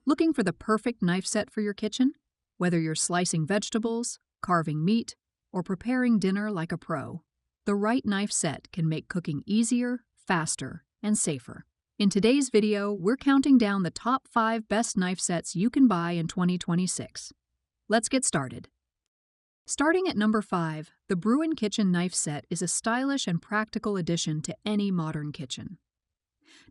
Looking for the perfect knife set for your kitchen? Whether you're slicing vegetables, carving meat, or preparing dinner like a pro, the right knife set can make cooking easier, faster, and safer. In today's video, we're counting down the top 5 best knife sets you can buy in 2026. Let's get started. Starting at number 5, the Brewin Kitchen Knife Set is a stylish and practical addition to any modern kitchen.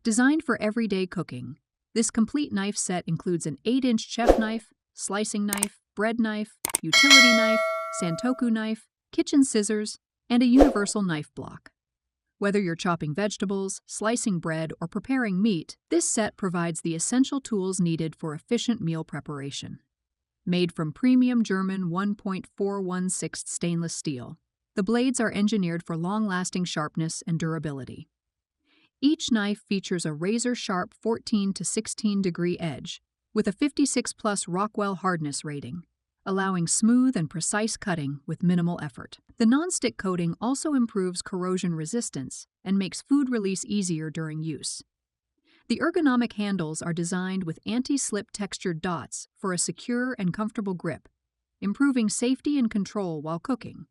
Designed for everyday cooking, this complete knife set includes an 8-inch chef knife, slicing knife, bread knife, utility knife, santoku knife, kitchen scissors, and a universal knife block. Whether you're chopping vegetables, slicing bread, or preparing meat, this set provides the essential tools needed for efficient meal preparation. Made from premium German 1.416 stainless steel, the blades are engineered for long-lasting sharpness and durability. Each knife features a razor-sharp 14 to 16 degree edge with a 56+ Rockwell hardness rating, allowing smooth and precise cutting with minimal effort. The non-stick coating also improves corrosion resistance and makes food release easier during use. The ergonomic handles are designed with anti-slip textured dots for a secure and comfortable grip, improving safety and control while cooking.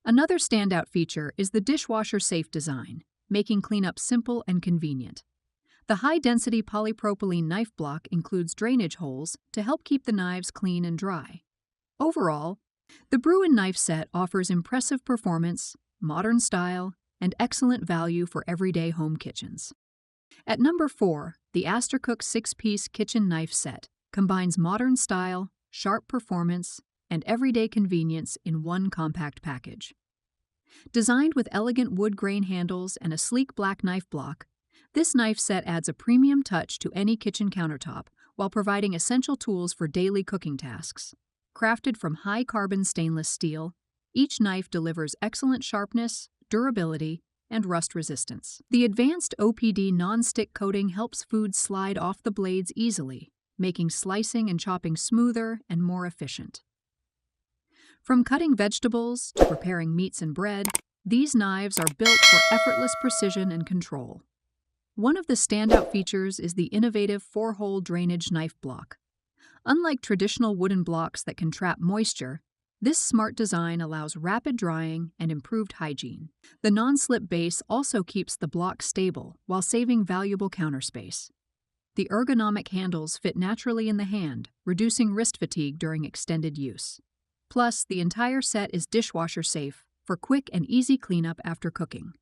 Another standout feature is the dishwasher-safe design, making cleanup simple and convenient. The high-density polypropylene knife block includes drainage holes to help keep the knives clean and dry. Overall, the Brewin Knife Set offers impressive performance, modern style, and excellent value for everyday home kitchens. At number 4, the Astercook 6-piece Kitchen Knife Set combines modern style, sharp performance, and everyday convenience in one compact package. Designed with elegant wood grain handles and a sleek black knife block, this knife set adds a premium touch to any kitchen countertop while providing essential tools for daily cooking tasks. Crafted from high-carbon stainless steel, each knife delivers excellent sharpness, durability, and rust resistance. The advanced OPD non-stick coating helps food slide off the blades easily, making slicing and chopping smoother and more efficient. From cutting vegetables to preparing meats and bread, these knives are built for effortless precision and control. One of the standout features is the innovative 4-hole drainage knife block. Unlike traditional wooden blocks that can trap moisture, this smart design allows rapid drying and improved hygiene. The non-slip base also keeps the block stable while saving valuable counter space. The ergonomic handles fit naturally in the hand, reducing wrist fatigue during extended use. Plus, the entire set is dishwasher safe for quick and easy cleanup after cooking.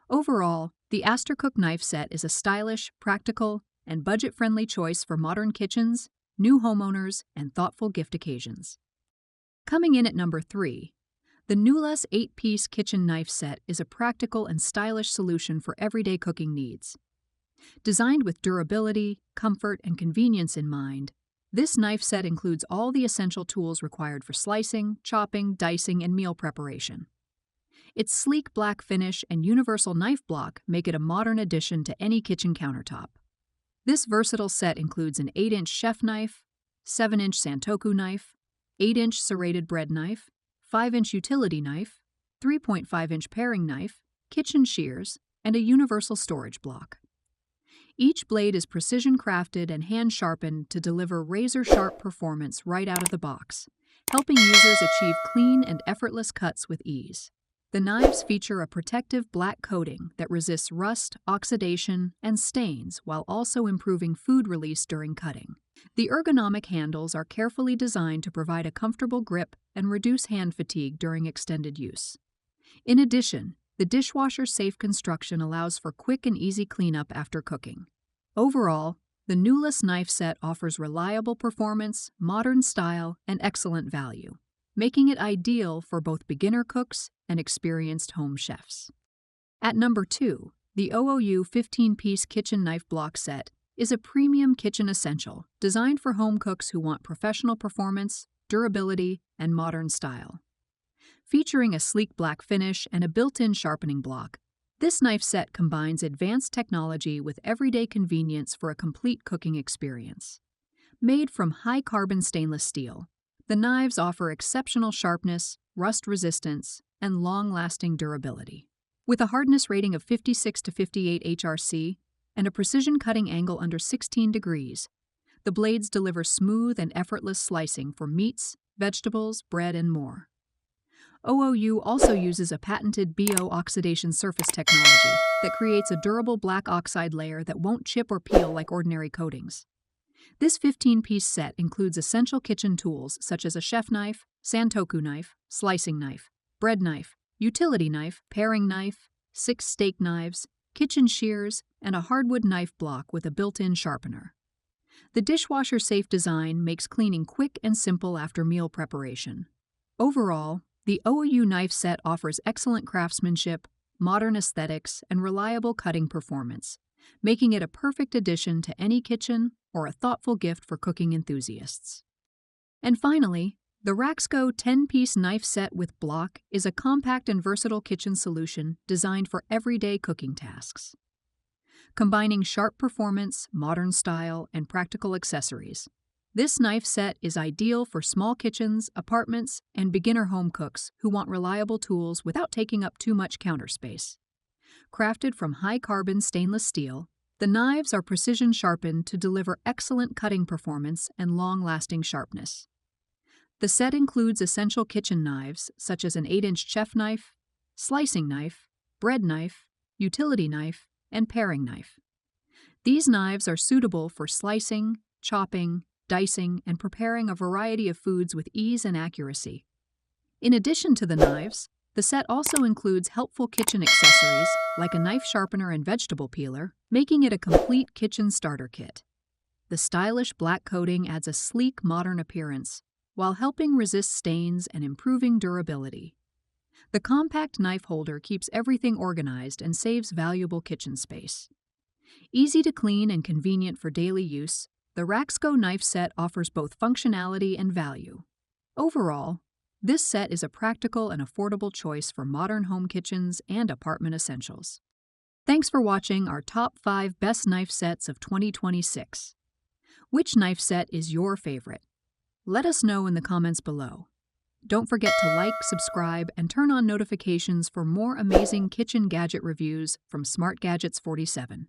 Overall, the Astercook Knife Set is a stylish, practical, and budget-friendly choice for modern kitchens, new homeowners, and thoughtful gift occasions. Coming in at number 3, the NULAS 8-piece Kitchen Knife Set is a practical and stylish solution for everyday cooking needs. Designed with durability, comfort, and convenience in mind, this knife set includes all the essential tools required for slicing, chopping, dicing, and meal preparation. Its sleek black finish and universal knife block make it a modern addition to any kitchen countertop. This versatile set includes an 8-inch chef knife, 7-inch santoku knife, 8-inch serrated bread knife, 5-inch utility knife, 3.5-inch paring knife, kitchen shears, and a universal storage block. Each blade is precision-crafted and hand-sharpened to deliver razor-sharp performance right out of the box, helping users achieve clean and effortless cuts with ease. The knives feature a protective black coating that resists rust, oxidation, and stains while also improving food release during cutting. The ergonomic handles are carefully designed to provide a comfortable grip and reduce hand fatigue during extended use. In addition, the dishwasher-safe construction allows for quick and easy cleanup after cooking. Overall, the NULAS Knife Set offers reliable performance, modern style, and excellent value, making it ideal for both beginner cooks and experienced home chefs. At number 2, the OOU 15-piece Kitchen Knife Block Set is a premium kitchen essential designed for home cooks who want professional performance, durability, and modern style. Featuring a sleek black finish and a built-in sharpening block, this knife set combines advanced technology with everyday convenience for a complete cooking experience. Made from high-carbon stainless steel, the knives offer exceptional sharpness, rust resistance, and long-lasting durability. With a hardness rating of 56 to 58 HRC and a precision cutting angle under 16 degrees, The blades deliver smooth and effortless slicing for meats, vegetables, bread, and more. OOU also uses a patented BO oxidation surface technology that creates a durable black oxide layer that won't chip or peel like ordinary coatings. This 15-piece set includes essential kitchen tools such as a chef knife, santoku knife, slicing knife, bread knife, utility knife, paring knife, 6 steak knives, kitchen shears, and a hardwood knife block with a built-in sharpener. The dishwasher-safe design makes cleaning quick and simple after meal preparation. Overall, the OOU knife set offers excellent craftsmanship, modern aesthetics, and reliable cutting performance, making it a perfect addition to any kitchen or a thoughtful gift for cooking enthusiasts. And finally, the Raxco 10-piece knife set with block is a compact and versatile kitchen solution designed for everyday cooking tasks. Combining sharp performance, modern style, and practical accessories, this knife set is ideal for small kitchens, apartments, and beginner home cooks who want reliable tools without taking up too much counter space. Crafted from high-carbon stainless steel, the knives are precision sharpened to deliver excellent cutting performance and long-lasting sharpness. The set includes essential kitchen knives such as an 8-inch chef knife, slicing knife, bread knife, utility knife, and paring knife. These knives are suitable for slicing, chopping, dicing, and preparing a variety of foods with ease and accuracy. In addition to the knives, the set also includes helpful kitchen accessories like a knife sharpener and vegetable peeler, making it a complete kitchen starter kit. The stylish black coating adds a sleek, modern appearance while helping resist stains and improving durability. The compact knife holder keeps everything organized and saves valuable kitchen space. Easy to clean and convenient for daily use, the Raxco knife set offers both functionality and value. Overall, this set is a practical and affordable choice for modern home kitchens and apartment essentials. Thanks for watching our top 5 best knife sets of 2026. Which knife set is your favorite? Let us know in the comments below. Don't forget to like, subscribe, and turn on notifications for more amazing kitchen gadget reviews from Smart Gadgets 47.